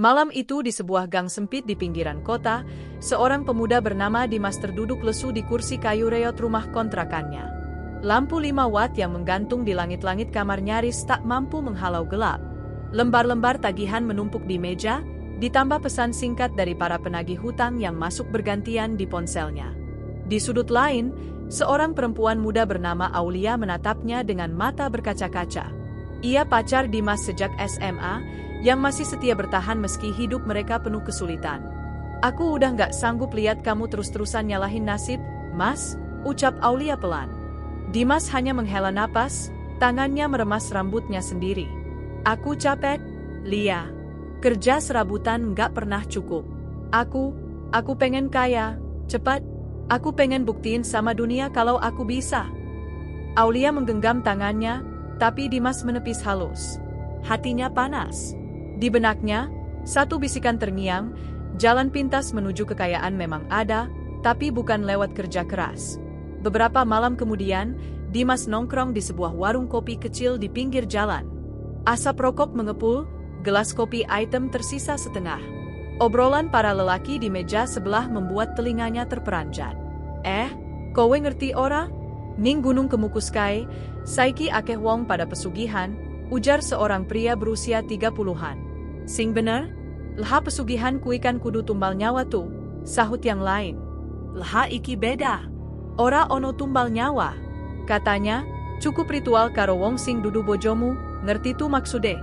Malam itu di sebuah gang sempit di pinggiran kota, seorang pemuda bernama Dimas terduduk lesu di kursi kayu reot rumah kontrakannya. Lampu 5 watt yang menggantung di langit-langit kamar nyaris tak mampu menghalau gelap. Lembar-lembar tagihan menumpuk di meja, ditambah pesan singkat dari para penagih hutang yang masuk bergantian di ponselnya. Di sudut lain, seorang perempuan muda bernama Aulia menatapnya dengan mata berkaca-kaca. Ia pacar Dimas sejak SMA, yang masih setia bertahan meski hidup mereka penuh kesulitan. "Aku udah gak sanggup lihat kamu terus-terusan nyalahin nasib, Mas," ucap Aulia pelan. Dimas hanya menghela napas, tangannya meremas rambutnya sendiri. "Aku capek, Lia. Kerja serabutan gak pernah cukup. Aku pengen kaya, cepat. Aku pengen buktiin sama dunia kalau aku bisa." Aulia menggenggam tangannya, tapi Dimas menepis halus. Hatinya panas. Di benaknya, satu bisikan terngiang, jalan pintas menuju kekayaan memang ada, tapi bukan lewat kerja keras. Beberapa malam kemudian, Dimas nongkrong di sebuah warung kopi kecil di pinggir jalan. Asap rokok mengepul, gelas kopi hitam tersisa setengah. Obrolan para lelaki di meja sebelah membuat telinganya terperanjat. Kowe ngerti ora? Ning gunung kemukuskai, saiki akeh wong pada pesugihan, ujar seorang pria berusia 30-an. "Sing bener? Leha pesugihan kui kan kudu tumbal nyawa tuh," sahut yang lain. "Leha iki beda. Ora ono tumbal nyawa. Katanya, cukup ritual karo wong sing dudu bojomu, ngerti tuh maksude."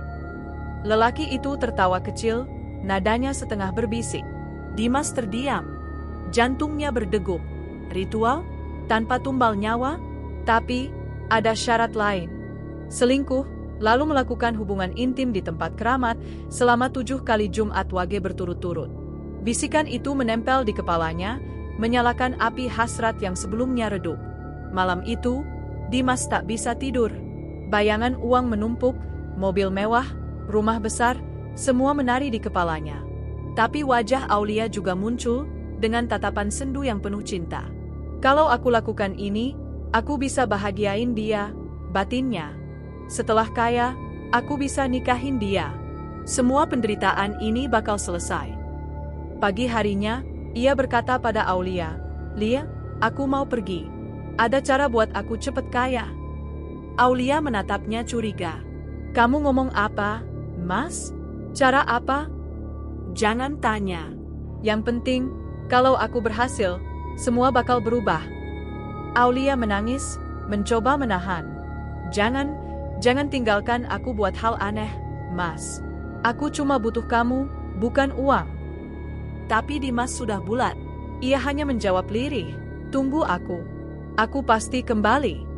Lelaki itu tertawa kecil, nadanya setengah berbisik. Dimas terdiam. Jantungnya berdegup. Ritual? Tanpa tumbal nyawa? Tapi, ada syarat lain. Selingkuh, lalu melakukan hubungan intim di tempat keramat selama 7 kali Jumat Wage berturut-turut. Bisikan itu menempel di kepalanya, menyalakan api hasrat yang sebelumnya redup. Malam itu, Dimas tak bisa tidur. Bayangan uang menumpuk, mobil mewah, rumah besar, semua menari di kepalanya. Tapi wajah Aulia juga muncul, dengan tatapan sendu yang penuh cinta. "Kalau aku lakukan ini, aku bisa bahagiain dia," batinnya. "Setelah kaya, aku bisa nikahin dia. Semua penderitaan ini bakal selesai." Pagi harinya, ia berkata pada Aulia, "Lia, aku mau pergi. Ada cara buat aku cepet kaya." Aulia menatapnya curiga. "Kamu ngomong apa, Mas? Cara apa?" "Jangan tanya. Yang penting, kalau aku berhasil, semua bakal berubah." Aulia menangis, mencoba menahan. Jangan tinggalkan aku buat hal aneh, Mas. Aku cuma butuh kamu, bukan uang." Tapi Dimas sudah bulat. Ia hanya menjawab lirih, "Tunggu aku. Aku pasti kembali."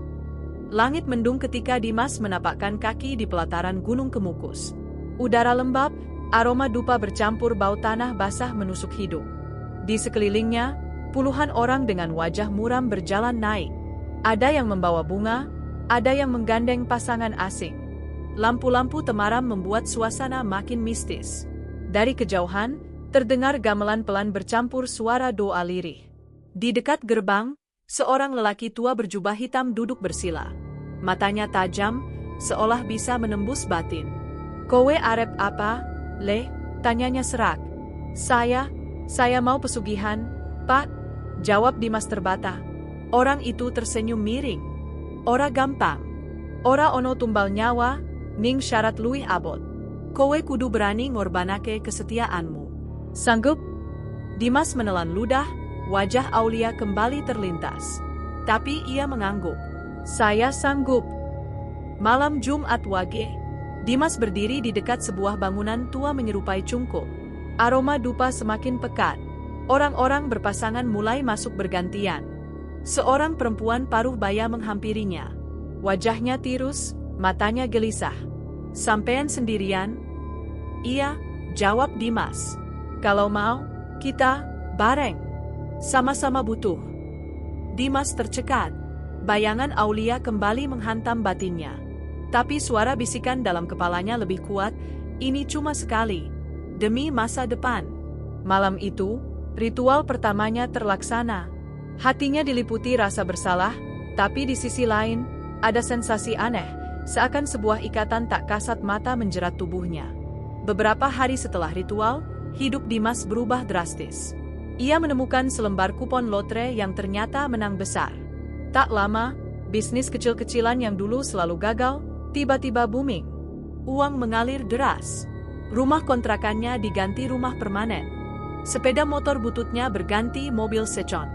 Langit mendung ketika Dimas menapakkan kaki di pelataran Gunung Kemukus. Udara lembab, aroma dupa bercampur bau tanah basah menusuk hidung. Di sekelilingnya, puluhan orang dengan wajah muram berjalan naik. Ada yang membawa bunga, ada yang menggandeng pasangan asing. Lampu-lampu temaram membuat suasana makin mistis. Dari kejauhan, terdengar gamelan pelan bercampur suara doa lirih. Di dekat gerbang, seorang lelaki tua berjubah hitam duduk bersila. Matanya tajam, seolah bisa menembus batin. "Kowe arep apa, Le?" tanyanya serak. Saya mau pesugihan, Pak," jawab Dimas terbata. Orang itu tersenyum miring. "Ora gampang. Ora ono tumbal nyawa, ning syarat luwih abot. Kowe kudu berani ngorbanake kesetiaanmu. Sanggup?" Dimas menelan ludah, wajah Aulia kembali terlintas. Tapi ia mengangguk. "Saya sanggup." Malam Jumat Wage, Dimas berdiri di dekat sebuah bangunan tua menyerupai cungkup. Aroma dupa semakin pekat. Orang-orang berpasangan mulai masuk bergantian. Seorang perempuan paruh baya menghampirinya. Wajahnya tirus, matanya gelisah. "Sampean sendirian?" "Iya," jawab Dimas. "Kalau mau, kita bareng. Sama-sama butuh." Dimas tercekat. Bayangan Aulia kembali menghantam batinnya. Tapi suara bisikan dalam kepalanya lebih kuat, "Ini cuma sekali. Demi masa depan." Malam itu, ritual pertamanya terlaksana. Hatinya diliputi rasa bersalah, tapi di sisi lain, ada sensasi aneh, seakan sebuah ikatan tak kasat mata menjerat tubuhnya. Beberapa hari setelah ritual, hidup Dimas berubah drastis. Ia menemukan selembar kupon lotre yang ternyata menang besar. Tak lama, bisnis kecil-kecilan yang dulu selalu gagal, tiba-tiba booming. Uang mengalir deras. Rumah kontrakannya diganti rumah permanen. Sepeda motor bututnya berganti mobil second.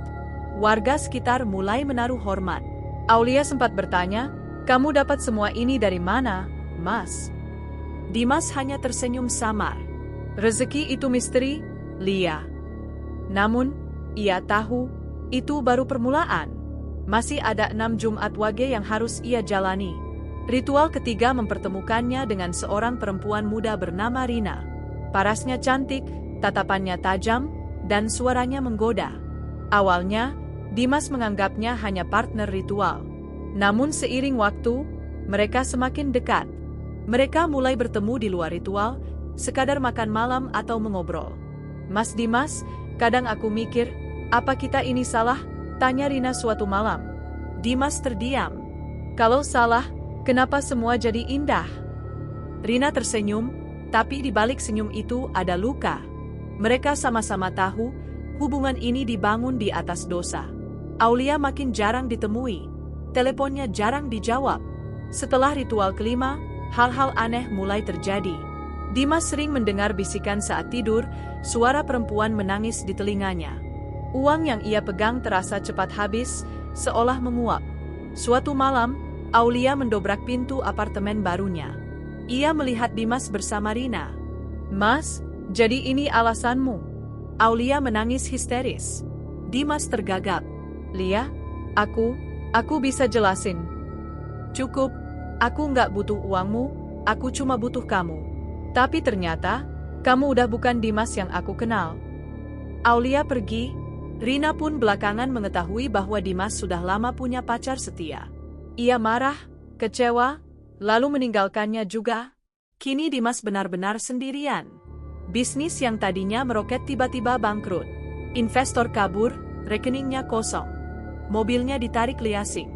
Warga sekitar mulai menaruh hormat. Aulia sempat bertanya, "Kamu dapat semua ini dari mana, Mas?" Dimas hanya tersenyum samar. "Rezeki itu misteri, Lia. Namun, ia tahu, itu baru permulaan. Masih ada 6 Jumat Wage yang harus ia jalani." Ritual ketiga mempertemukannya dengan seorang perempuan muda bernama Rina. Parasnya cantik, tatapannya tajam, dan suaranya menggoda. Awalnya, Dimas menganggapnya hanya partner ritual. Namun seiring waktu, mereka semakin dekat. Mereka mulai bertemu di luar ritual, sekadar makan malam atau mengobrol. "Mas Dimas, kadang aku mikir, apa kita ini salah?" tanya Rina suatu malam. Dimas terdiam. "Kalau salah, kenapa semua jadi indah?" Rina tersenyum, tapi di balik senyum itu ada luka. Mereka sama-sama tahu, hubungan ini dibangun di atas dosa. Aulia makin jarang ditemui. Teleponnya jarang dijawab. Setelah ritual kelima, hal-hal aneh mulai terjadi. Dimas sering mendengar bisikan saat tidur, suara perempuan menangis di telinganya. Uang yang ia pegang terasa cepat habis, seolah menguap. Suatu malam, Aulia mendobrak pintu apartemen barunya. Ia melihat Dimas bersama Rina. "Mas, jadi ini alasanmu?" Aulia menangis histeris. Dimas tergagap. "Lia, aku bisa jelasin." "Cukup, aku nggak butuh uangmu, aku cuma butuh kamu." "Tapi ternyata, kamu udah bukan Dimas yang aku kenal." Aulia pergi. Rina pun belakangan mengetahui bahwa Dimas sudah lama punya pacar setia. Ia marah, kecewa, lalu meninggalkannya juga. Kini Dimas benar-benar sendirian. Bisnis yang tadinya meroket tiba-tiba bangkrut. Investor kabur, rekeningnya kosong. Mobilnya ditarik liasing.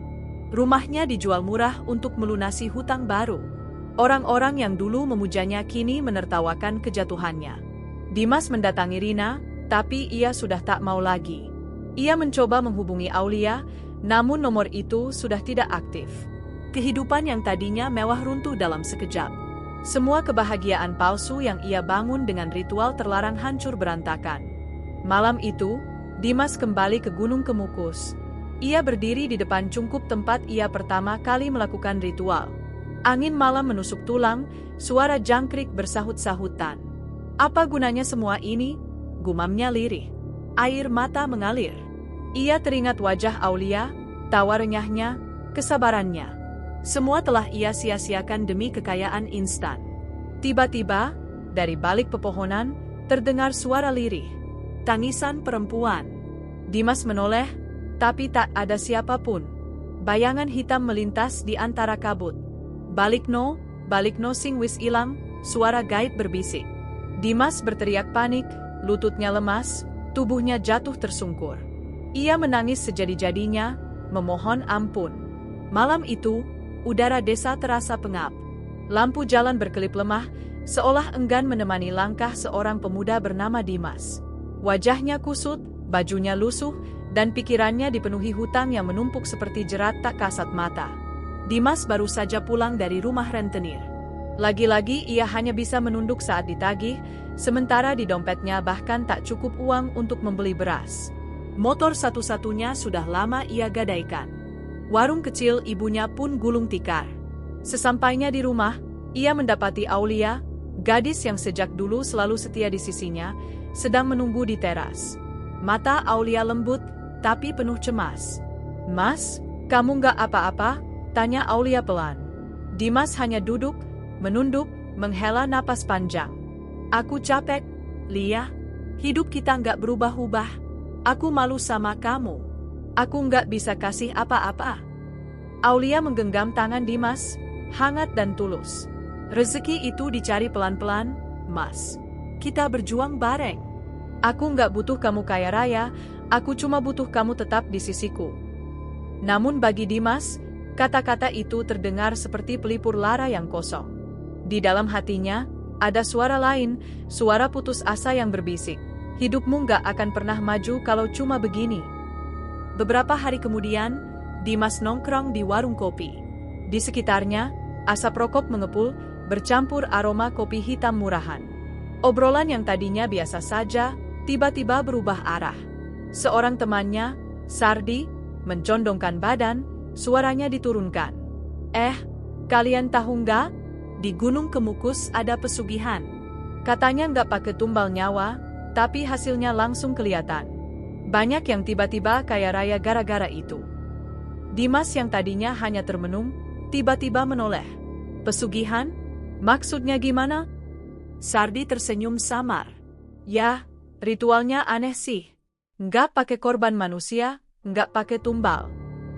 Rumahnya dijual murah untuk melunasi hutang baru. Orang-orang yang dulu memujanya kini menertawakan kejatuhannya. Dimas mendatangi Rina, tapi ia sudah tak mau lagi. Ia mencoba menghubungi Aulia, namun nomor itu sudah tidak aktif. Kehidupan yang tadinya mewah runtuh dalam sekejap. Semua kebahagiaan palsu yang ia bangun dengan ritual terlarang hancur berantakan. Malam itu, Dimas kembali ke Gunung Kemukus. Ia berdiri di depan cungkup tempat ia pertama kali melakukan ritual. Angin malam menusuk tulang, suara jangkrik bersahut-sahutan. "Apa gunanya semua ini?" gumamnya lirih. Air mata mengalir. Ia teringat wajah Aulia, tawa renyahnya, kesabarannya. Semua telah ia sia-siakan demi kekayaan instan. Tiba-tiba, dari balik pepohonan, terdengar suara lirih. Tangisan perempuan. Dimas menoleh, tapi tak ada siapapun. Bayangan hitam melintas di antara kabut. Balik no sing wis ilang," suara gaib berbisik. Dimas berteriak panik, lututnya lemas, tubuhnya jatuh tersungkur. Ia menangis sejadi-jadinya, memohon ampun. Malam itu, udara desa terasa pengap. Lampu jalan berkelip lemah, seolah enggan menemani langkah seorang pemuda bernama Dimas. Wajahnya kusut, bajunya lusuh, dan pikirannya dipenuhi hutang yang menumpuk seperti jerat tak kasat mata. Dimas baru saja pulang dari rumah rentenir. Lagi-lagi ia hanya bisa menunduk saat ditagih, sementara di dompetnya bahkan tak cukup uang untuk membeli beras. Motor satu-satunya sudah lama ia gadaikan. Warung kecil ibunya pun gulung tikar. Sesampainya di rumah, ia mendapati Aulia, gadis yang sejak dulu selalu setia di sisinya, sedang menunggu di teras. Mata Aulia lembut, tapi penuh cemas. "Mas, kamu nggak apa-apa?" tanya Aulia pelan. Dimas hanya duduk, menunduk, menghela napas panjang. "Aku capek, Lia. Hidup kita nggak berubah-ubah. Aku malu sama kamu. Aku nggak bisa kasih apa-apa." Aulia menggenggam tangan Dimas, hangat dan tulus. "Rezeki itu dicari pelan-pelan, Mas. Kita berjuang bareng. Aku nggak butuh kamu kaya raya, aku cuma butuh kamu tetap di sisiku." Namun bagi Dimas, kata-kata itu terdengar seperti pelipur lara yang kosong. Di dalam hatinya, Ada suara lain, suara putus asa yang berbisik. Hidupmu nggak akan pernah maju kalau cuma begini. Beberapa hari kemudian, Dimas nongkrong di warung kopi. Di sekitarnya, asap rokok mengepul, bercampur aroma kopi hitam murahan. Obrolan yang tadinya biasa saja, tiba-tiba berubah arah. Seorang temannya, Sardi, mencondongkan badan, suaranya diturunkan. Kalian tahu nggak? Di Gunung Kemukus ada pesugihan. Katanya nggak pakai tumbal nyawa, tapi hasilnya langsung kelihatan. Banyak yang tiba-tiba kaya raya gara-gara itu. Dimas yang tadinya hanya termenung, tiba-tiba menoleh. Pesugihan? Maksudnya gimana? Sardi tersenyum samar. Ya, ritualnya aneh sih. Nggak pakai korban manusia, nggak pakai tumbal.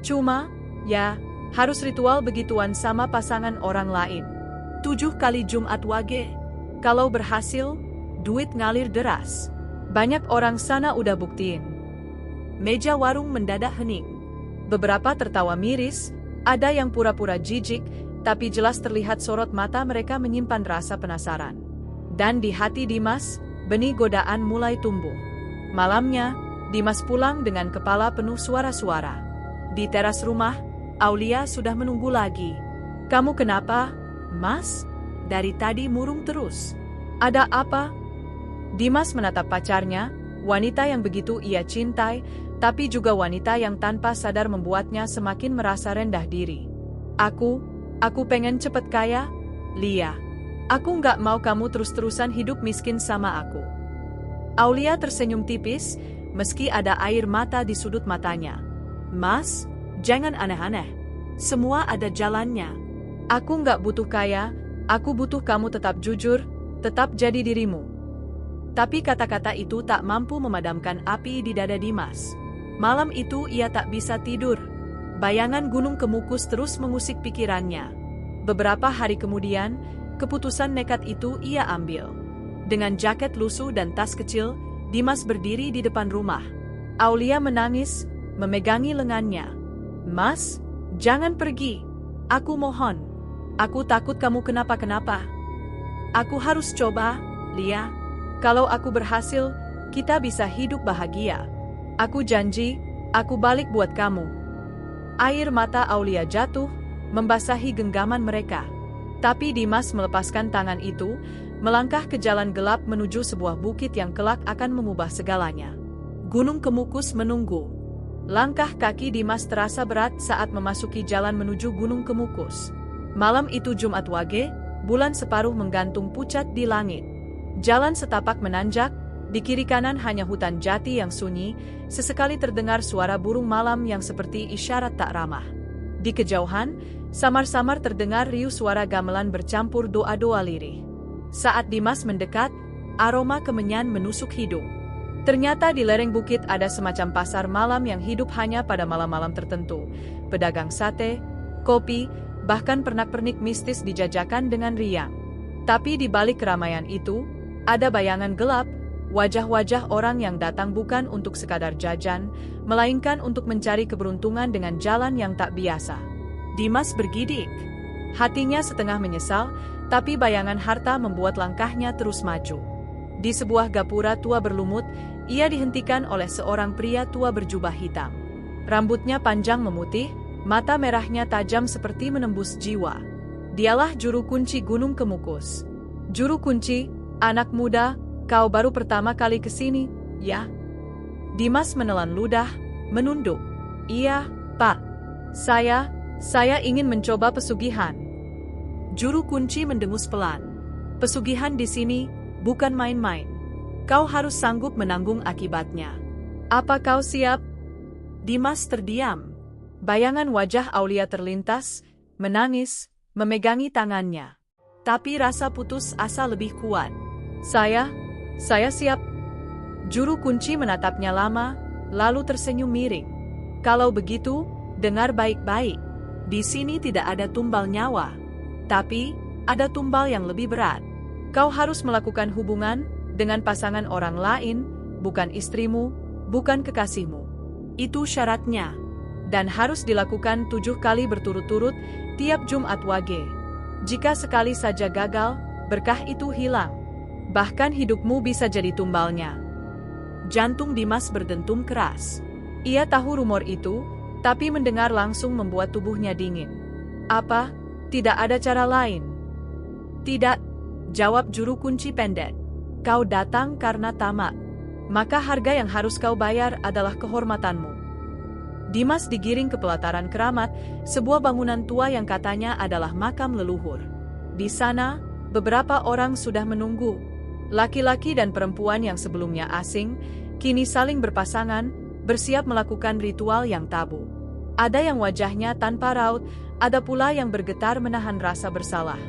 Cuma, ya, harus ritual begituan sama pasangan orang lain. 7 kali Jumat Wage. Kalau berhasil, duit ngalir deras. Banyak orang sana udah buktiin. Meja warung mendadak hening. Beberapa tertawa miris, ada yang pura-pura jijik, tapi jelas terlihat sorot mata mereka menyimpan rasa penasaran. Dan di hati Dimas, benih godaan mulai tumbuh. Malamnya, Dimas pulang dengan kepala penuh suara-suara. Di teras rumah, Aulia sudah menunggu lagi. Kamu kenapa, Mas? Dari tadi murung terus. Ada apa? Dimas menatap pacarnya, wanita yang begitu ia cintai, tapi juga wanita yang tanpa sadar membuatnya semakin merasa rendah diri. Aku pengen cepet kaya, Lia. Aku nggak mau kamu terus-terusan hidup miskin sama aku. Aulia tersenyum tipis, meski ada air mata di sudut matanya. Mas, jangan aneh-aneh. Semua ada jalannya. Aku nggak butuh kaya, aku butuh kamu tetap jujur, tetap jadi dirimu. Tapi kata-kata itu tak mampu memadamkan api di dada Dimas. Malam itu ia tak bisa tidur. Bayangan Gunung Kemukus terus mengusik pikirannya. Beberapa hari kemudian, keputusan nekat itu ia ambil. Dengan jaket lusuh dan tas kecil, Dimas berdiri di depan rumah. Aulia menangis, memegangi lengannya. Mas, jangan pergi. Aku mohon. Aku takut kamu kenapa-kenapa. Aku harus coba, Lia. Kalau aku berhasil, kita bisa hidup bahagia. Aku janji, aku balik buat kamu. Air mata Aulia jatuh, membasahi genggaman mereka. Tapi Dimas melepaskan tangan itu, melangkah ke jalan gelap menuju sebuah bukit yang kelak akan mengubah segalanya. Gunung Kemukus menunggu. Langkah kaki Dimas terasa berat saat memasuki jalan menuju Gunung Kemukus. Malam itu Jumat Wage, bulan separuh menggantung pucat di langit. Jalan setapak menanjak, di kiri kanan hanya hutan jati yang sunyi, sesekali terdengar suara burung malam yang seperti isyarat tak ramah. Di kejauhan, samar-samar terdengar riuh suara gamelan bercampur doa-doa lirih. Saat Dimas mendekat, aroma kemenyan menusuk hidung. Ternyata di lereng bukit ada semacam pasar malam yang hidup hanya pada malam-malam tertentu. Pedagang sate, kopi, bahkan pernak-pernik mistis dijajakan dengan riang. Tapi di balik keramaian itu, ada bayangan gelap, wajah-wajah orang yang datang bukan untuk sekadar jajan, melainkan untuk mencari keberuntungan dengan jalan yang tak biasa. Dimas bergidik. Hatinya setengah menyesal, tapi bayangan harta membuat langkahnya terus maju. Di sebuah gapura tua berlumut, ia dihentikan oleh seorang pria tua berjubah hitam. Rambutnya panjang memutih, mata merahnya tajam seperti menembus jiwa. Dialah juru kunci Gunung Kemukus. Juru kunci, anak muda, kau baru pertama kali ke sini, ya? Dimas menelan ludah, menunduk. Iya, Pak. Saya ingin mencoba pesugihan. Juru kunci mendengus pelan. Pesugihan di sini bukan main-main. Kau harus sanggup menanggung akibatnya. Apa kau siap? Dimas terdiam. Bayangan wajah Aulia terlintas, menangis, memegangi tangannya. Tapi rasa putus asa lebih kuat. Saya siap. Juru kunci menatapnya lama, lalu tersenyum miring. Kalau begitu, dengar baik-baik. Di sini tidak ada tumbal nyawa. Tapi, ada tumbal yang lebih berat. Kau harus melakukan hubungan dengan pasangan orang lain, bukan istrimu, bukan kekasihmu. Itu syaratnya. Dan harus dilakukan 7 kali berturut-turut tiap Jumat Wage. Jika sekali saja gagal, berkah itu hilang. Bahkan hidupmu bisa jadi tumbalnya. Jantung Dimas berdentum keras. Ia tahu rumor itu, tapi mendengar langsung membuat tubuhnya dingin. Apa? Tidak ada cara lain? Tidak, jawab juru kunci pendek. Kau datang karena tamak. Maka harga yang harus kau bayar adalah kehormatanmu. Dimas digiring ke pelataran keramat, sebuah bangunan tua yang katanya adalah makam leluhur. Di sana, beberapa orang sudah menunggu. Laki-laki dan perempuan yang sebelumnya asing, kini saling berpasangan, bersiap melakukan ritual yang tabu. Ada yang wajahnya tanpa raut, ada pula yang bergetar menahan rasa bersalah.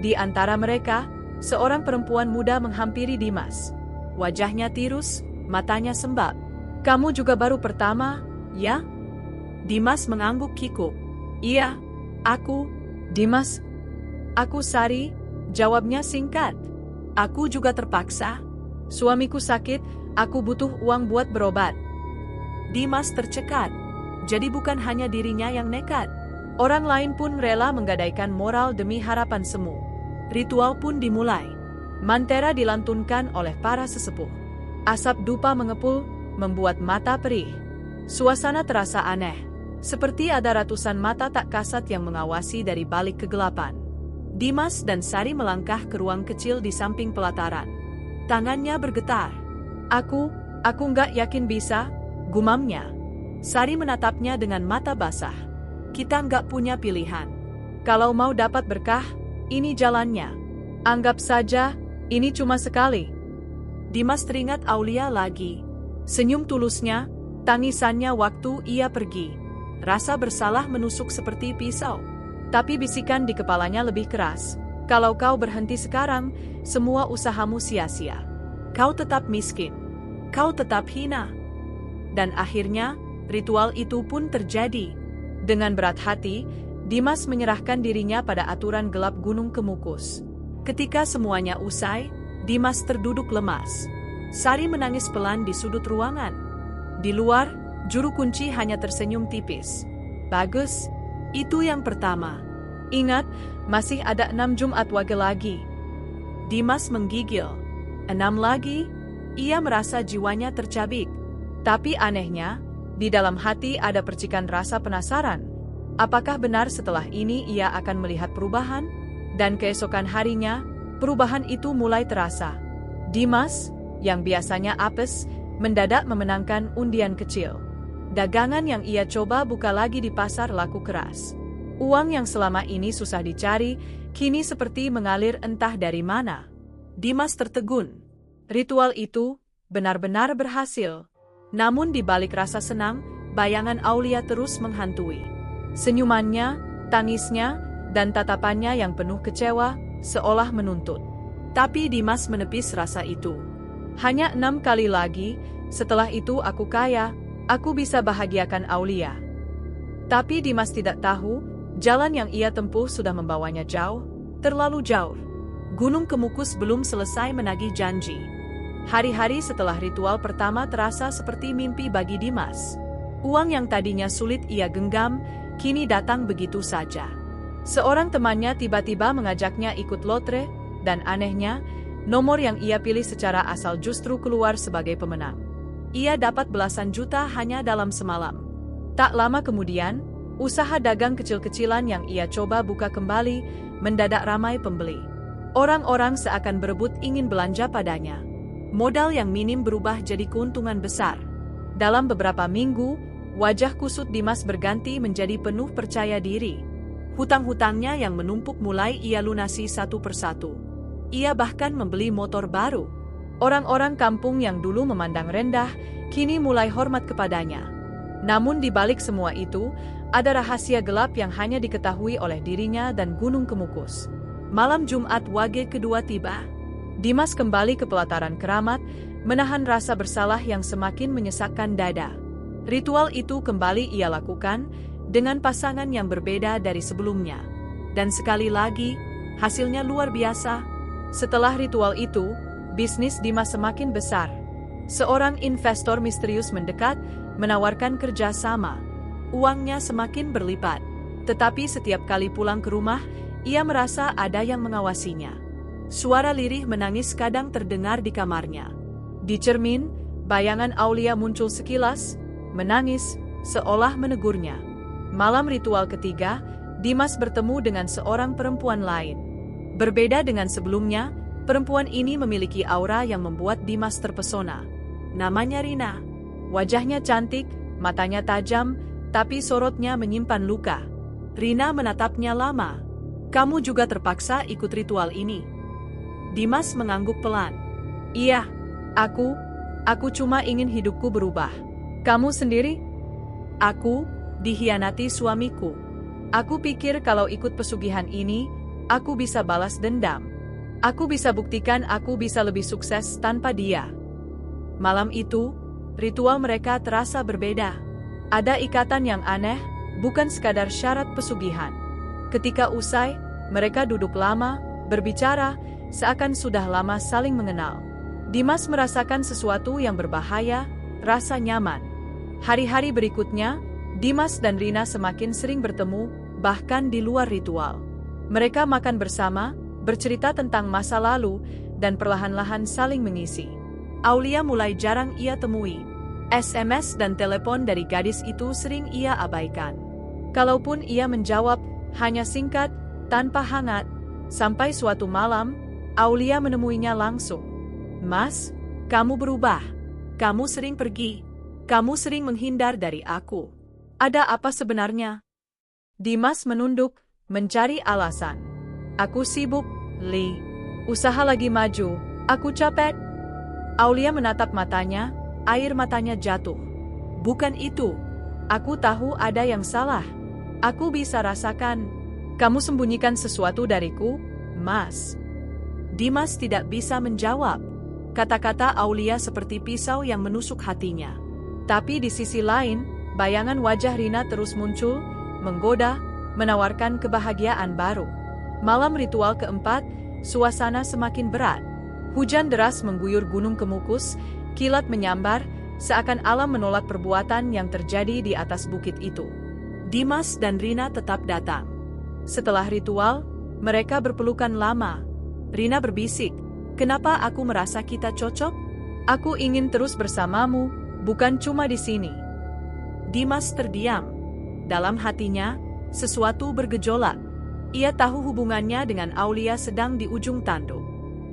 Di antara mereka, seorang perempuan muda menghampiri Dimas. Wajahnya tirus, matanya sembab. Kamu juga baru pertama, ya? Dimas mengangguk kikuk. Iya, aku. Dimas. Aku Sari, jawabnya singkat. Aku juga terpaksa. Suamiku sakit, aku butuh uang buat berobat. Dimas tercekat. Jadi bukan hanya dirinya yang nekat. Orang lain pun rela menggadaikan moral demi harapan semu. Ritual pun dimulai. Mantera dilantunkan oleh para sesepuh. Asap dupa mengepul, membuat mata perih. Suasana terasa aneh. Seperti ada ratusan mata tak kasat yang mengawasi dari balik kegelapan. Dimas dan Sari melangkah ke ruang kecil di samping pelataran. Tangannya bergetar. Aku nggak yakin bisa, gumamnya. Sari menatapnya dengan mata basah. Kita nggak punya pilihan. Kalau mau dapat berkah, ini jalannya. Anggap saja, ini cuma sekali. Dimas teringat Aulia lagi. Senyum tulusnya, tangisannya waktu ia pergi. Rasa bersalah menusuk seperti pisau. Tapi bisikan di kepalanya lebih keras. Kalau kau berhenti sekarang, semua usahamu sia-sia. Kau tetap miskin. Kau tetap hina. Dan akhirnya, ritual itu pun terjadi. Dengan berat hati, Dimas menyerahkan dirinya pada aturan gelap Gunung Kemukus. Ketika semuanya usai, Dimas terduduk lemas. Sari menangis pelan di sudut ruangan. Di luar, juru kunci hanya tersenyum tipis. Bagus, itu yang pertama. Ingat, masih ada 6 Jumat Wage lagi. Dimas menggigil. 6 lagi? Ia merasa jiwanya tercabik. Tapi anehnya, di dalam hati ada percikan rasa penasaran. Apakah benar setelah ini ia akan melihat perubahan? Dan keesokan harinya, perubahan itu mulai terasa. Dimas, yang biasanya apes, mendadak memenangkan undian kecil. Dagangan yang ia coba buka lagi di pasar laku keras. Uang yang selama ini susah dicari, kini seperti mengalir entah dari mana. Dimas tertegun. Ritual itu benar-benar berhasil. Namun di balik rasa senang, bayangan Aulia terus menghantui. Senyumannya, tangisnya, dan tatapannya yang penuh kecewa, seolah menuntut. Tapi Dimas menepis rasa itu. Hanya 6 kali lagi, setelah itu aku kaya, aku bisa bahagiakan Aulia. Tapi Dimas tidak tahu, jalan yang ia tempuh sudah membawanya jauh, terlalu jauh. Gunung Kemukus belum selesai menagih janji. Hari-hari setelah ritual pertama terasa seperti mimpi bagi Dimas. Uang yang tadinya sulit ia genggam, kini datang begitu saja. Seorang temannya tiba-tiba mengajaknya ikut lotre, dan anehnya, nomor yang ia pilih secara asal justru keluar sebagai pemenang. Ia dapat belasan juta hanya dalam semalam. Tak lama kemudian, usaha dagang kecil-kecilan yang ia coba buka kembali, mendadak ramai pembeli. Orang-orang seakan berebut ingin belanja padanya. Modal yang minim berubah jadi keuntungan besar. Dalam beberapa minggu, wajah kusut Dimas berganti menjadi penuh percaya diri. Hutang-hutangnya yang menumpuk mulai ia lunasi satu persatu. Ia bahkan membeli motor baru. Orang-orang kampung yang dulu memandang rendah, kini mulai hormat kepadanya. Namun di balik semua itu, ada rahasia gelap yang hanya diketahui oleh dirinya dan Gunung Kemukus. Malam Jumat Wage kedua tiba. Dimas kembali ke pelataran keramat, menahan rasa bersalah yang semakin menyesakkan dada. Ritual itu kembali ia lakukan, dengan pasangan yang berbeda dari sebelumnya. Dan sekali lagi, hasilnya luar biasa. Setelah ritual itu, bisnis Dimas semakin besar. Seorang investor misterius mendekat, menawarkan kerjasama. Uangnya semakin berlipat. Tetapi setiap kali pulang ke rumah, ia merasa ada yang mengawasinya. Suara lirih menangis kadang terdengar di kamarnya. Di cermin, bayangan Aulia muncul sekilas, menangis, seolah menegurnya. Malam ritual ketiga, Dimas bertemu dengan seorang perempuan lain. Berbeda dengan sebelumnya, perempuan ini memiliki aura yang membuat Dimas terpesona. Namanya Rina. Wajahnya cantik, matanya tajam, tapi sorotnya menyimpan luka. Rina menatapnya lama. "Kamu juga terpaksa ikut ritual ini?" Dimas mengangguk pelan. "Iya, aku cuma ingin hidupku berubah." "Kamu sendiri?" "Aku dikhianati suamiku. Aku pikir kalau ikut pesugihan ini, aku bisa balas dendam. Aku bisa buktikan aku bisa lebih sukses tanpa dia." Malam itu, ritual mereka terasa berbeda. Ada ikatan yang aneh, bukan sekadar syarat pesugihan. Ketika usai, mereka duduk lama, berbicara, seakan sudah lama saling mengenal. Dimas merasakan sesuatu yang berbahaya, rasa nyaman. Hari-hari berikutnya, Dimas dan Rina semakin sering bertemu, bahkan di luar ritual. Mereka makan bersama, bercerita tentang masa lalu, dan perlahan-lahan saling mengisi. Aulia mulai jarang ia temui. SMS dan telepon dari gadis itu sering ia abaikan. Kalaupun ia menjawab, hanya singkat, tanpa hangat. Sampai suatu malam, Aulia menemuinya langsung. "Mas, kamu berubah. Kamu sering pergi. Kamu sering menghindar dari aku. Ada apa sebenarnya?" Dimas menunduk, mencari alasan. "Aku sibuk, Li. Usaha lagi maju. Aku capek." Aulia menatap matanya, air matanya jatuh. "Bukan itu. Aku tahu ada yang salah. Aku bisa rasakan. Kamu sembunyikan sesuatu dariku, Mas." Dimas tidak bisa menjawab. Kata-kata Aulia seperti pisau yang menusuk hatinya. Tapi di sisi lain, bayangan wajah Rina terus muncul, menggoda, menawarkan kebahagiaan baru. Malam ritual keempat, suasana semakin berat. Hujan deras mengguyur gunung Kemukus, kilat menyambar, seakan alam menolak perbuatan yang terjadi di atas bukit itu. Dimas dan Rina tetap datang. Setelah ritual, mereka berpelukan lama. Rina berbisik, "Kenapa aku merasa kita cocok? Aku ingin terus bersamamu, bukan cuma di sini." Dimas terdiam. Dalam hatinya, sesuatu bergejolak. Ia tahu hubungannya dengan Aulia sedang di ujung tanduk.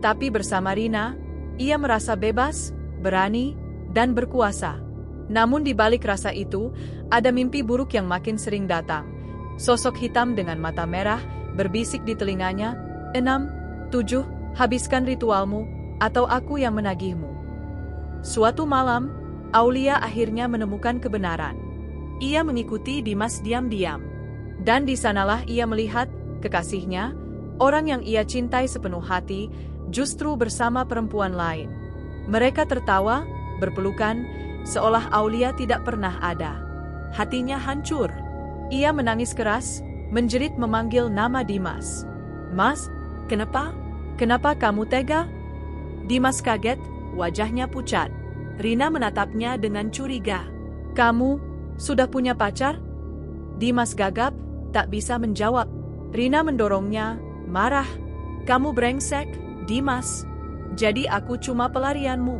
Tapi bersama Rina, ia merasa bebas, berani, dan berkuasa. Namun di balik rasa itu, ada mimpi buruk yang makin sering datang. Sosok hitam dengan mata merah, berbisik di telinganya, 6, 7, habiskan ritualmu, atau aku yang menagihmu." Suatu malam, Aulia akhirnya menemukan kebenaran. Ia mengikuti Dimas diam-diam. Dan di sanalah ia melihat kekasihnya, orang yang ia cintai sepenuh hati, justru bersama perempuan lain. Mereka tertawa, berpelukan, seolah Aulia tidak pernah ada. Hatinya hancur. Ia menangis keras, menjerit memanggil nama Dimas. "Mas, kenapa? Kenapa kamu tega?" Dimas kaget, wajahnya pucat. Rina menatapnya dengan curiga. "Kamu sudah punya pacar?" Dimas gagap, tak bisa menjawab. Rina mendorongnya, marah. "Kamu brengsek, Dimas. Jadi aku cuma pelarianmu."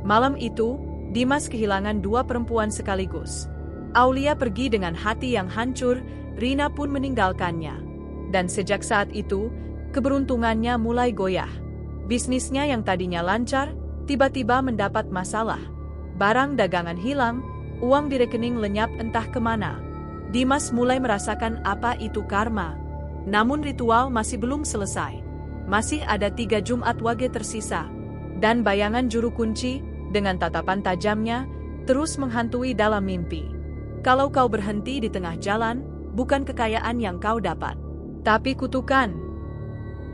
Malam itu, Dimas kehilangan dua perempuan sekaligus. Aulia pergi dengan hati yang hancur, Rina pun meninggalkannya. Dan sejak saat itu, keberuntungannya mulai goyah. Bisnisnya yang tadinya lancar, tiba-tiba mendapat masalah. Barang dagangan hilang, uang di rekening lenyap entah kemana. Dimas mulai merasakan apa itu karma. Namun ritual masih belum selesai. Masih ada 3 Jumat Wage tersisa. Dan bayangan juru kunci, dengan tatapan tajamnya, terus menghantui dalam mimpi. Kalau kau berhenti di tengah jalan, bukan kekayaan yang kau dapat, tapi kutukan.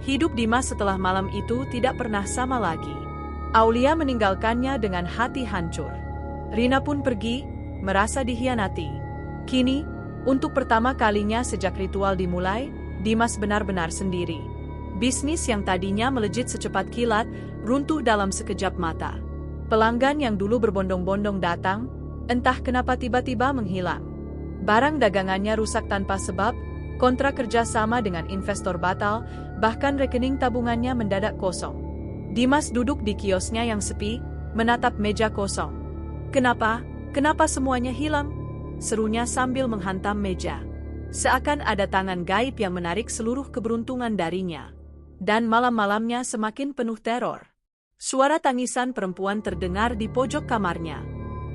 Hidup Dimas setelah malam itu tidak pernah sama lagi. Aulia meninggalkannya dengan hati hancur. Rina pun pergi, merasa dikhianati. Kini, untuk pertama kalinya sejak ritual dimulai, Dimas benar-benar sendiri. Bisnis yang tadinya melejit secepat kilat, runtuh dalam sekejap mata. Pelanggan yang dulu berbondong-bondong datang, entah kenapa tiba-tiba menghilang. Barang dagangannya rusak tanpa sebab, kontrak kerja sama dengan investor batal, Bahkan rekening tabungannya mendadak kosong. Dimas duduk di kiosnya yang sepi, menatap meja kosong. "Kenapa? Kenapa semuanya hilang?" serunya sambil menghantam meja. Seakan ada tangan gaib yang menarik seluruh keberuntungan darinya. Dan malam-malamnya semakin penuh teror. Suara tangisan perempuan terdengar di pojok kamarnya.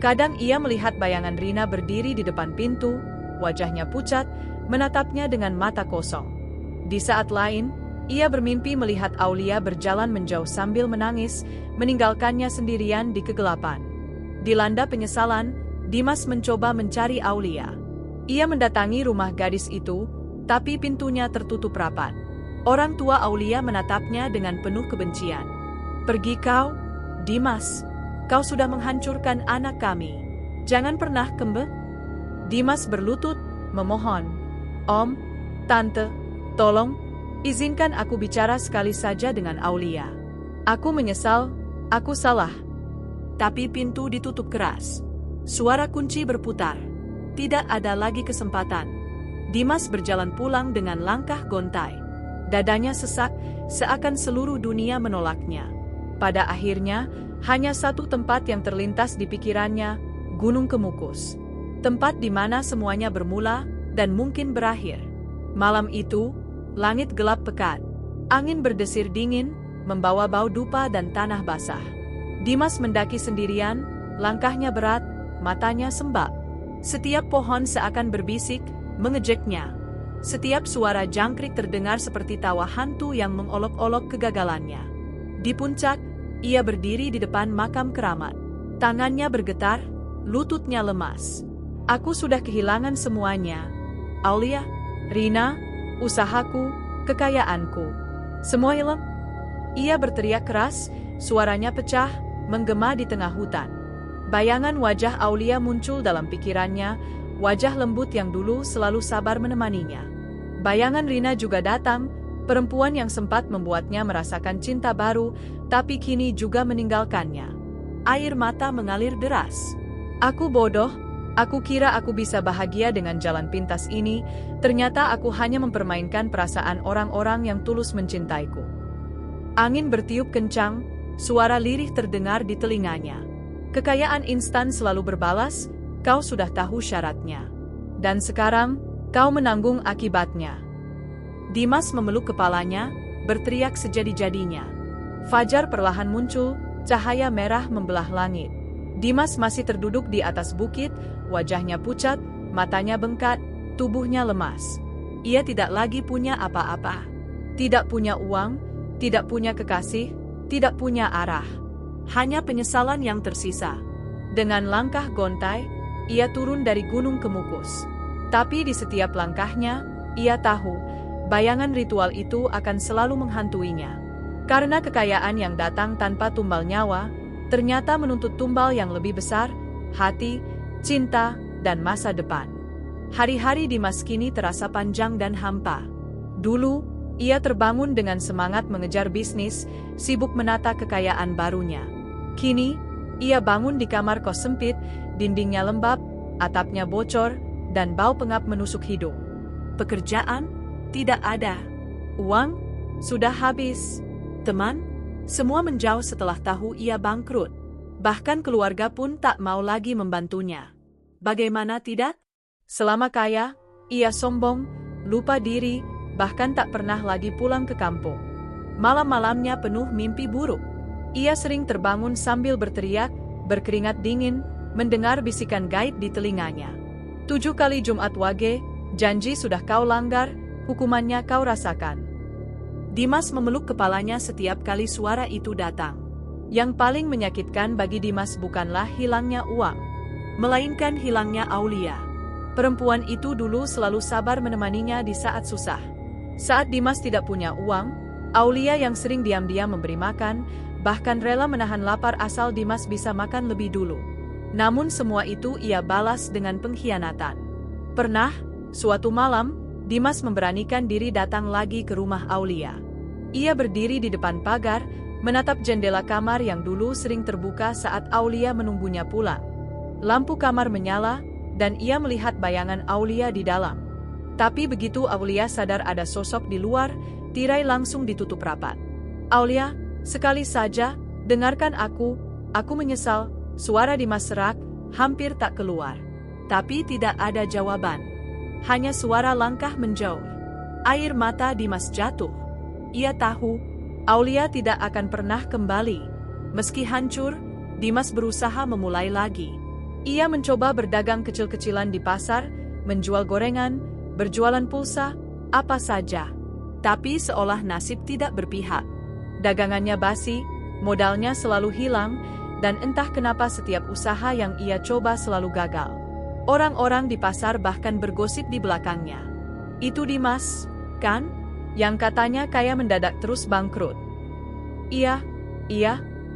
Kadang ia melihat bayangan Rina berdiri di depan pintu, wajahnya pucat, menatapnya dengan mata kosong. Di saat lain, ia bermimpi melihat Aulia berjalan menjauh sambil menangis, meninggalkannya sendirian di kegelapan. Dilanda penyesalan, Dimas mencoba mencari Aulia. Ia mendatangi rumah gadis itu, tapi pintunya tertutup rapat. Orang tua Aulia menatapnya dengan penuh kebencian. "Pergi kau, Dimas. Kau sudah menghancurkan anak kami. Jangan pernah kembali." Dimas berlutut, memohon. "Om, Tante, tolong, izinkan aku bicara sekali saja dengan Aulia. Aku menyesal, aku salah." Tapi pintu ditutup keras. Suara kunci berputar. Tidak ada lagi kesempatan. Dimas berjalan pulang dengan langkah gontai. Dadanya sesak, seakan seluruh dunia menolaknya. Pada akhirnya, hanya satu tempat yang terlintas di pikirannya, Gunung Kemukus. Tempat di mana semuanya bermula dan mungkin berakhir. Malam itu, langit gelap pekat. Angin berdesir dingin, membawa bau dupa dan tanah basah. Dimas mendaki sendirian, langkahnya berat, matanya sembab. Setiap pohon seakan berbisik, mengejeknya. Setiap suara jangkrik terdengar seperti tawa hantu yang mengolok-olok kegagalannya. Di puncak, ia berdiri di depan makam keramat. Tangannya bergetar, lututnya lemas. "Aku sudah kehilangan semuanya. Aulia, Rina, usahaku, kekayaanku. Semua hilang." Ia berteriak keras, suaranya pecah, menggema di tengah hutan. Bayangan wajah Aulia muncul dalam pikirannya, wajah lembut yang dulu selalu sabar menemaninya. Bayangan Rina juga datang, perempuan yang sempat membuatnya merasakan cinta baru, tapi kini juga meninggalkannya. Air mata mengalir deras. "Aku bodoh, aku kira aku bisa bahagia dengan jalan pintas ini, ternyata aku hanya mempermainkan perasaan orang-orang yang tulus mencintaiku." Angin bertiup kencang, suara lirih terdengar di telinganya. "Kekayaan instan selalu berbalas, kau sudah tahu syaratnya. Dan sekarang, kau menanggung akibatnya." Dimas memeluk kepalanya, berteriak sejadi-jadinya. Fajar perlahan muncul, cahaya merah membelah langit. Dimas masih terduduk di atas bukit, wajahnya pucat, matanya bengkak, tubuhnya lemas. Ia tidak lagi punya apa-apa. Tidak punya uang, tidak punya kekasih, tidak punya arah. Hanya penyesalan yang tersisa. Dengan langkah gontai, ia turun dari Gunung Kemukus. Tapi di setiap langkahnya, ia tahu, bayangan ritual itu akan selalu menghantuinya. Karena kekayaan yang datang tanpa tumbal nyawa, ternyata menuntut tumbal yang lebih besar, hati, cinta, dan masa depan. Hari-hari Dimas kini terasa panjang dan hampa. Dulu, ia terbangun dengan semangat mengejar bisnis, sibuk menata kekayaan barunya. Kini, ia bangun di kamar kos sempit, dindingnya lembab, atapnya bocor, dan bau pengap menusuk hidung. Pekerjaan? Tidak ada. Uang? Sudah habis. Teman? Semua menjauh setelah tahu ia bangkrut. Bahkan keluarga pun tak mau lagi membantunya. Bagaimana tidak? Selama kaya, ia sombong, lupa diri, bahkan tak pernah lagi pulang ke kampung. Malam-malamnya penuh mimpi buruk. Ia sering terbangun sambil berteriak, berkeringat dingin, mendengar bisikan gaib di telinganya. 7 kali Jumat Wage, janji sudah kau langgar, hukumannya kau rasakan. Dimas memeluk kepalanya setiap kali suara itu datang. Yang paling menyakitkan bagi Dimas bukanlah hilangnya uang, melainkan hilangnya Aulia. Perempuan itu dulu selalu sabar menemaninya di saat susah. Saat Dimas tidak punya uang, Aulia yang sering diam-diam memberi makan, bahkan rela menahan lapar asal Dimas bisa makan lebih dulu. Namun semua itu ia balas dengan pengkhianatan. Pernah, suatu malam, Dimas memberanikan diri datang lagi ke rumah Aulia. Ia berdiri di depan pagar, menatap jendela kamar yang dulu sering terbuka saat Aulia menunggunya pulang. Lampu kamar menyala, dan ia melihat bayangan Aulia di dalam. Tapi begitu Aulia sadar ada sosok di luar, tirai langsung ditutup rapat. Aulia, sekali saja, dengarkan aku menyesal, suara Dimas serak, hampir tak keluar. Tapi tidak ada jawaban. Hanya suara langkah menjauh. Air mata Dimas jatuh. Ia tahu, Aulia tidak akan pernah kembali. Meski hancur, Dimas berusaha memulai lagi. Ia mencoba berdagang kecil-kecilan di pasar, menjual gorengan, berjualan pulsa, apa saja. Tapi seolah nasib tidak berpihak. Dagangannya basi, modalnya selalu hilang, dan entah kenapa setiap usaha yang ia coba selalu gagal. Orang-orang di pasar bahkan bergosip di belakangnya. Itu Dimas, kan? Yang katanya kaya mendadak terus bangkrut. Iya,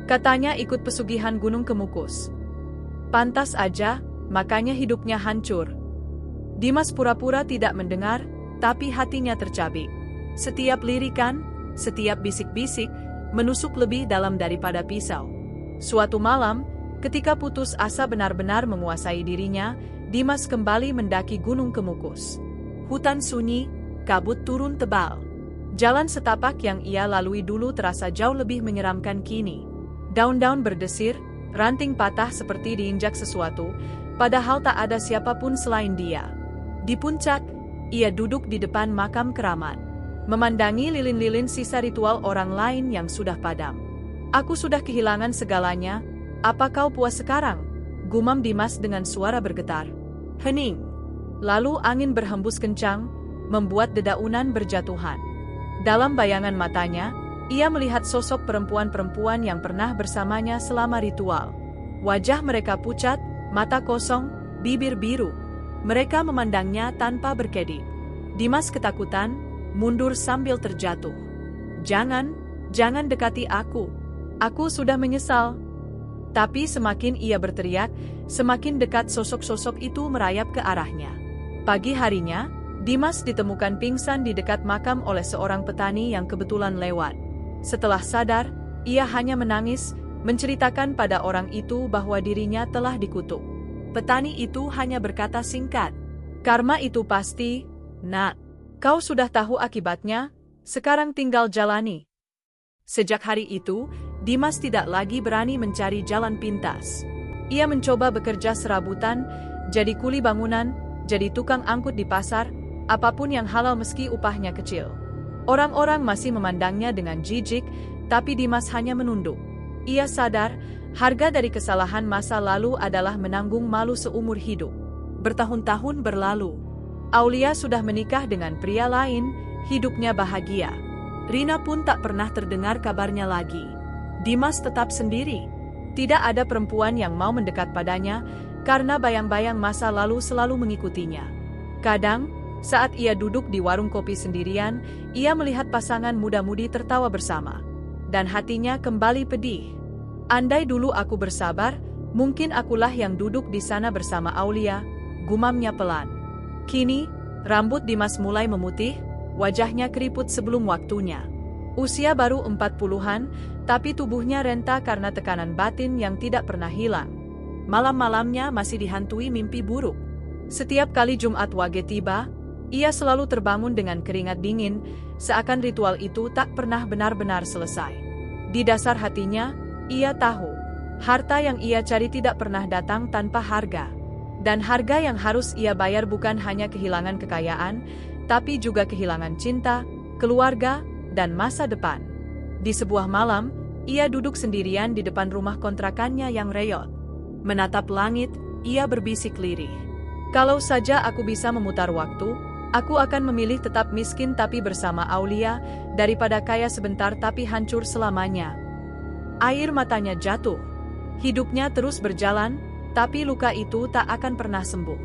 katanya ikut pesugihan Gunung Kemukus. Pantas aja, makanya hidupnya hancur. Dimas pura-pura tidak mendengar, tapi hatinya tercabik. Setiap lirikan, setiap bisik-bisik, menusuk lebih dalam daripada pisau. Suatu malam, ketika putus asa benar-benar menguasai dirinya, Dimas kembali mendaki Gunung Kemukus. Hutan sunyi, kabut turun tebal. Jalan setapak yang ia lalui dulu terasa jauh lebih menyeramkan kini. Daun-daun berdesir, ranting patah seperti diinjak sesuatu, padahal tak ada siapapun selain dia. Di puncak, ia duduk di depan makam keramat, memandangi lilin-lilin sisa ritual orang lain yang sudah padam. Aku sudah kehilangan segalanya, apa kau puas sekarang? Gumam Dimas dengan suara bergetar. Hening. Lalu angin berhembus kencang, membuat dedaunan berjatuhan. Dalam bayangan matanya, ia melihat sosok perempuan-perempuan yang pernah bersamanya selama ritual. Wajah mereka pucat, mata kosong, bibir biru. Mereka memandangnya tanpa berkedip. Dimas ketakutan, mundur sambil terjatuh. Jangan dekati aku. Aku sudah menyesal. Tapi semakin ia berteriak, semakin dekat sosok-sosok itu merayap ke arahnya. Pagi harinya, Dimas ditemukan pingsan di dekat makam oleh seorang petani yang kebetulan lewat. Setelah sadar, ia hanya menangis, menceritakan pada orang itu bahwa dirinya telah dikutuk. Petani itu hanya berkata singkat, "Karma itu pasti, Nak. Kau sudah tahu akibatnya, sekarang tinggal jalani." Sejak hari itu, Dimas tidak lagi berani mencari jalan pintas. Ia mencoba bekerja serabutan, jadi kuli bangunan, jadi tukang angkut di pasar, apapun yang halal meski upahnya kecil. Orang-orang masih memandangnya dengan jijik, tapi Dimas hanya menunduk. Ia sadar, harga dari kesalahan masa lalu adalah menanggung malu seumur hidup. Bertahun-tahun berlalu. Aulia sudah menikah dengan pria lain, hidupnya bahagia. Rina pun tak pernah terdengar kabarnya lagi. Dimas tetap sendiri. Tidak ada perempuan yang mau mendekat padanya, karena bayang-bayang masa lalu selalu mengikutinya. Kadang, saat ia duduk di warung kopi sendirian, ia melihat pasangan muda-mudi tertawa bersama. Dan hatinya kembali pedih. Andai dulu aku bersabar, mungkin akulah yang duduk di sana bersama Aulia, gumamnya pelan. Kini, rambut Dimas mulai memutih, wajahnya keriput sebelum waktunya. Usia baru 40-an, tapi tubuhnya renta karena tekanan batin yang tidak pernah hilang. Malam-malamnya masih dihantui mimpi buruk. Setiap kali Jumat Wage tiba, ia selalu terbangun dengan keringat dingin, seakan ritual itu tak pernah benar-benar selesai. Di dasar hatinya, ia tahu, harta yang ia cari tidak pernah datang tanpa harga. Dan harga yang harus ia bayar bukan hanya kehilangan kekayaan, tapi juga kehilangan cinta, keluarga, dan masa depan. Di sebuah malam, ia duduk sendirian di depan rumah kontrakannya yang reot. Menatap langit, ia berbisik lirih. Kalau saja aku bisa memutar waktu, aku akan memilih tetap miskin tapi bersama Aulia, daripada kaya sebentar tapi hancur selamanya. Air matanya jatuh. Hidupnya terus berjalan, tapi luka itu tak akan pernah sembuh.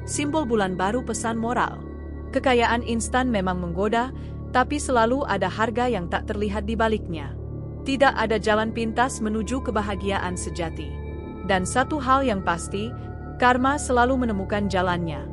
Simbol bulan baru pesan moral. Kekayaan instan memang menggoda, tapi selalu ada harga yang tak terlihat di baliknya. Tidak ada jalan pintas menuju kebahagiaan sejati. Dan satu hal yang pasti, karma selalu menemukan jalannya.